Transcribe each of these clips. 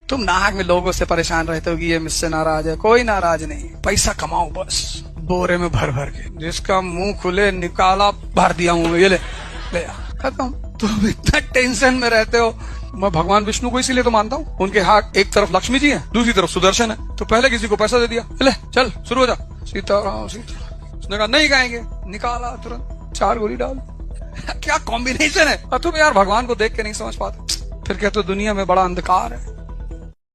तुम नाहक में लोगों से परेशान रहते हो कि ये मुझसे नाराज है। कोई नाराज नहीं, पैसा कमाओ बस, बोरे में भर भर के, जिसका मुंह खुले निकाला भर दिया मुंह में, ये ले ले खत्म। तुम इतना टेंशन में रहते हो। मैं भगवान विष्णु को इसीलिए तो मानता हूँ, उनके हाथ एक तरफ लक्ष्मी जी है, दूसरी तरफ सुदर्शन है। तो पहले किसी को पैसा दे दिया, ले चल शुरू हो जा, सीताराम सीता। उसने कहा नहीं गाएंगे, निकाला तुरंत 4 गोली डाल। क्या कॉम्बिनेशन है। और तुम यार भगवान को देख के नहीं समझ पाते, फिर कहते हो दुनिया में बड़ा अंधकार है।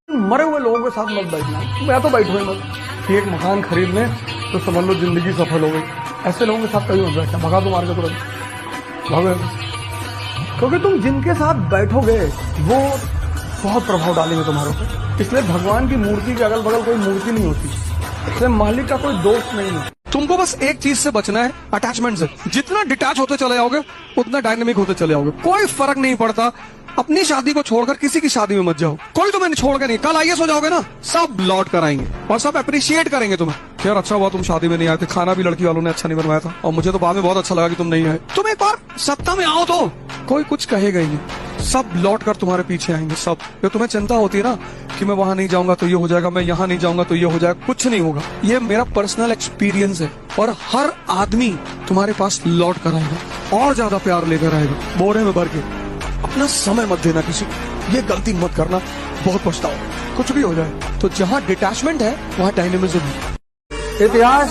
मरे हुए लोगों के साथ मत बैठना। मैं तो बैठो ही मत कि एक मकान खरीद लें तो समझ लो जिंदगी सफल हो गई। ऐसे लोगों के साथ कभी मत बैठना, भगा दो मार के तुरंत भागो। क्योंकि तुम जिनके साथ बैठोगे वो बहुत प्रभाव डालेंगे तुम्हारे ऊपर। इसलिए भगवान की मूर्ति के अगल बगल कोई मूर्ति नहीं होती, इसलिए मालिक का कोई दोस्त नहीं है। तुमको बस एक चीज से बचना है, अटैचमेंट से। जितना डिटैच होते चले जाओगे उतना डायनेमिक होते चले जाओगे। कोई फर्क नहीं पड़ता। अपनी शादी को छोड़कर किसी की शादी में मत जाओ। कोई तुम्हें छोड़ कर नहीं, कल आईएएस हो जाओगे ना, सब लौट कर आएंगे और सब अप्रिशिएट करेंगे तुम्हें। यार अच्छा हुआ तुम शादी में नहीं आए थे, खाना भी लड़की वालों ने अच्छा नहीं बनवाया था, और मुझे तो बाद में बहुत अच्छा लगा कि तुम नहीं आए। तुम एक बार सत्ता में आओ तो कोई कुछ कहेगा ही नहीं, सब लौट कर तुम्हारे पीछे आएंगे सब। जो तुम्हें चिंता होती है ना कि मैं वहां नहीं जाऊंगा तो ये हो जाएगा, मैं यहाँ नहीं जाऊंगा तो ये हो जाएगा, कुछ नहीं होगा। ये मेरा पर्सनल एक्सपीरियंस है। और हर आदमी तुम्हारे पास लौट कर आएगा और ज्यादा प्यार लेकर आएगा, बोरे में भर के। अपना समय मत देना किसी को, ये गलती मत करना, बहुत पछताओ। कुछ भी हो जाए तो जहाँ डिटैचमेंट है वहाँ डायनेमिज्म है। इतिहास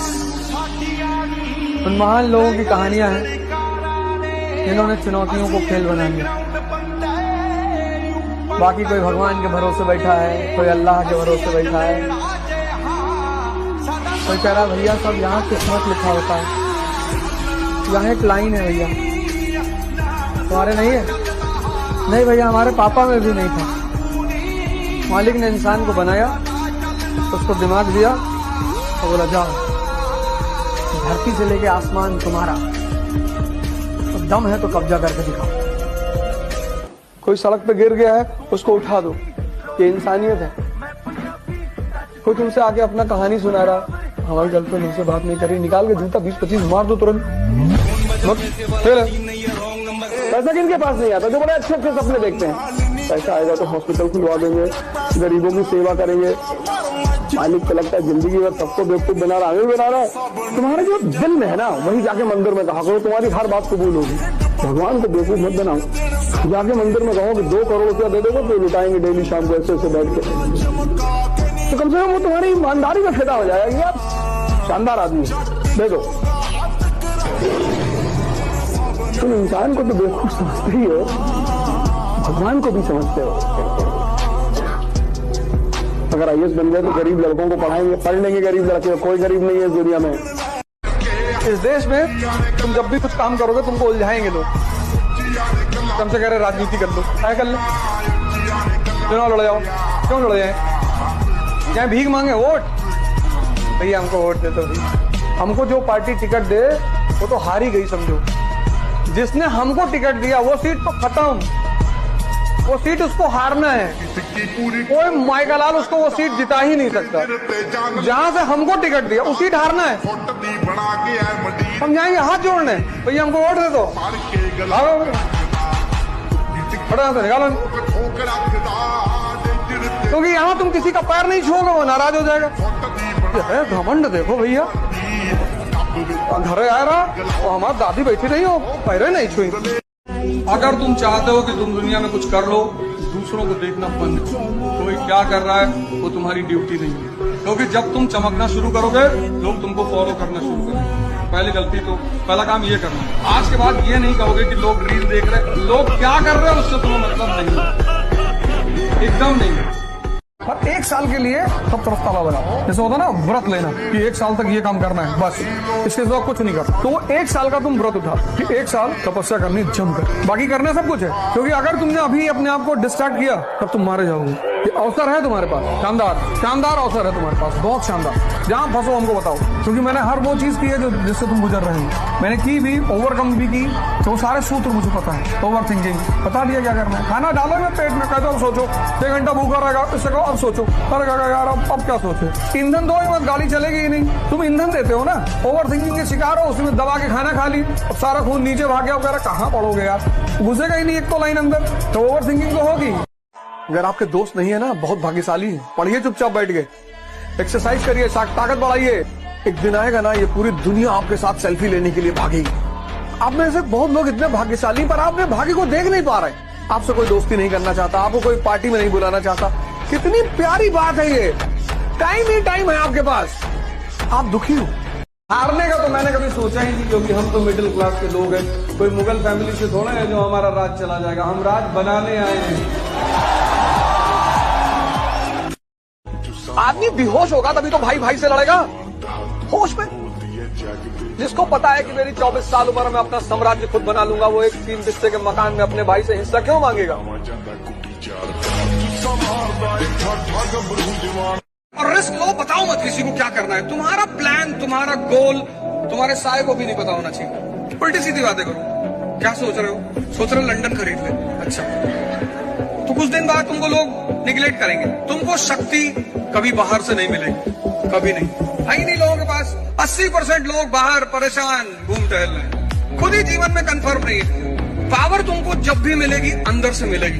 उन महान लोगों की कहानियां हैं जिन्होंने चुनौतियों को खेल बना लिया। बाकी कोई भगवान के भरोसे बैठा है, कोई अल्लाह के भरोसे बैठा है, कोई कह रहा भैया सब यहाँ किस्मत लिखा होता है। यहाँ एक लाइन है भैया, तुम्हारे नहीं है? नहीं भैया, हमारे पापा में भी नहीं था। मालिक ने इंसान को बनाया, उसको दिमाग दिया और बोला जाओ धरती से लेके आसमान तुम्हारा, तो दम है तो कब्जा करके दिखाओ। कोई सड़क पे गिर गया है उसको उठा दो, ये इंसानियत है। कोई तुमसे आके अपना कहानी सुना रहा, हमारी गर्लफ्रेंड हमसे बात नहीं करी, निकाल के जूता 20-25 मार दो तुरंत। पैसा किनके पास नहीं आता जो बड़े अच्छे अच्छे सपने देखते हैं। पैसा आएगा तो हॉस्पिटल खुलवा देंगे, गरीबों की सेवा करेंगे। मालिक को लगता है जिंदगी भर सबको बेवकूफ बना रहा, हमें बना रहा है। तुम्हारे जो दिल में है ना वही जाके मंदिर में कहा करो, तुम्हारी हर बात कबूल होगी। भगवान को बेवकूफ मत बनाओ। जाके मंदिर में कहो कि 2 करोड़ रुपया दे दोगे तो लुटाएंगे डेली शाम को ऐसे बैठ के, तो कम से कम वो तुम्हारी ईमानदारी में फायदा हो जाएगा। यार शानदार आदमी दे दो। तुम इंसान को तो बेवकूफ समझते ही हो, भगवान को भी समझते हो। अगर आईएएस बन गए तो गरीब लड़कों को पढ़ाएंगे, पढ़ लेंगे गरीब लड़के। कोई गरीब नहीं है इस दुनिया में। इस देश में तुम जब भी कुछ काम करोगे तुमको उलझाएंगे लोग। तुमसे कह रहे राजनीति कर लो, क्या कर ले, चुनाव लड़ जाओ। क्यों लड़ जाए? चाहे भीख मांगे वोट, भैया हमको वोट दे दो। हमको जो पार्टी टिकट दे वो तो हार ही गई समझो। जिसने हमको टिकट दिया वो सीट तो खत्म, वो सीट उसको हारना है। कोई माइका लाल उसको वो सीट जिता ही नहीं सकता। जहां से हमको टिकट दिया वो सीट हारना है। हम जाएंगे हाथ जोड़ने, भैया हमको वोट दे दो। निकालो, क्योंकि यहाँ तुम किसी का पैर नहीं छूओगे वो नाराज हो जाएगा। है घमंड देखो भैया, घर आया रहा और हमारी दादी बैठी रही हो, पैरे नहीं छुई। अगर तुम चाहते हो कि तुम दुनिया में कुछ कर लो, दूसरों को देखना बंद करो। कोई क्या कर रहा है वो तुम्हारी ड्यूटी नहीं है, क्योंकि जब तुम चमकना शुरू करोगे लोग तुमको फॉलो करना शुरू करेंगे। पहली गलती तो पहला काम ये करना। आज के बाद ये नहीं कहोगे कि लोग रील देख रहे, लोग क्या कर रहे हैं उससे तुम्हें मतलब नहीं, एकदम नहीं। पर 1 साल के लिए सब तरफ ताला बनाओ। जैसे होता ना व्रत लेना कि 1 साल तक ये काम करना है, बस इसके सिवा कुछ नहीं करना। तो वो 1 साल का तुम व्रत उठा कि 1 साल तपस्या करनी जमकर, बाकी करने सब कुछ है। क्योंकि अगर तुमने अभी अपने आप को डिस्ट्रैक्ट किया तब तुम मारे जाओगे। ये अवसर है तुम्हारे पास, शानदार शानदार अवसर है तुम्हारे पास, बहुत शानदार। जहाँ फंसो हमको बताओ, क्योंकि मैंने हर वो चीज की है जो जिससे तुम गुजर रहे हो। मैंने की भी, ओवरकम भी की, तो वो सारे सूत्र मुझे पता है। ओवर थिंकिंग बता दिया क्या करना है। खाना डालो मैं पेट में, कहते अब सोचो 1 घंटा भूखा रहेगा, इससे कहो अब सोचो। अरे यार अब क्या सोचे, ईंधन दो ही मत, गाड़ी चलेगी ही नहीं। तुम ईंधन देते हो ना, ओवर थिंकिंग के शिकार हो, उसमें दबा के खाना खा ली, अब सारा खून नीचे भाग गया। कहाँ पढ़ोगे यार, घुसेगा ही नहीं एक तो लाइन अंदर, तो ओवर थिंकिंग तो होगी। अगर आपके दोस्त नहीं है ना, बहुत भाग्यशाली है। पढ़िए चुपचाप बैठ के, एक्सरसाइज करिए, ताकत बढ़ाइए। एक दिन आएगा ना, ये पूरी दुनिया आपके साथ सेल्फी लेने के लिए भागेगी। आप में से बहुत लोग इतने भाग्यशाली, पर आप अपने भाग्य को देख नहीं पा रहे। आपसे कोई दोस्ती नहीं करना चाहता, आपको कोई पार्टी में नहीं बुलाना चाहता। कितनी प्यारी बात है ये। टाइम ही टाइम है आपके पास, आप दुखी हो। हारने का तो मैंने कभी सोचा ही नहीं, क्योंकि हम तो मिडिल क्लास के लोग हैं। कोई मुगल फैमिली से थोड़ा है जो हमारा राज चला जाएगा। हम राज बनाने आए हैं। आदमी बेहोश होगा तभी तो भाई भाई से लड़ेगा। होश में जिसको पता है कि मेरी 24 साल उम्र में अपना साम्राज्य खुद बना लूंगा, वो एक 3 बिस्से के मकान में अपने भाई से हिस्सा क्यों मांगेगा? और रिस्क लो, बताओ मत किसी को क्या करना है। तुम्हारा प्लान, तुम्हारा गोल तुम्हारे साय को भी नहीं पता होना चाहिए। उल्टी सीधी बातें करो। क्या सोच रहे हो? सोच रहे हो लंदन खरीद ले। अच्छा, तो कुछ दिन बाद तुमको लोग निगलेक्ट करेंगे। तुमको शक्ति कभी बाहर से नहीं मिलेगी, कभी नहीं। है ही नहीं लोगों के पास। 80% लोग बाहर परेशान घूम टहल रहे हैं, खुद ही जीवन में कंफर्म नहीं है। पावर तुमको जब भी मिलेगी अंदर से मिलेगी।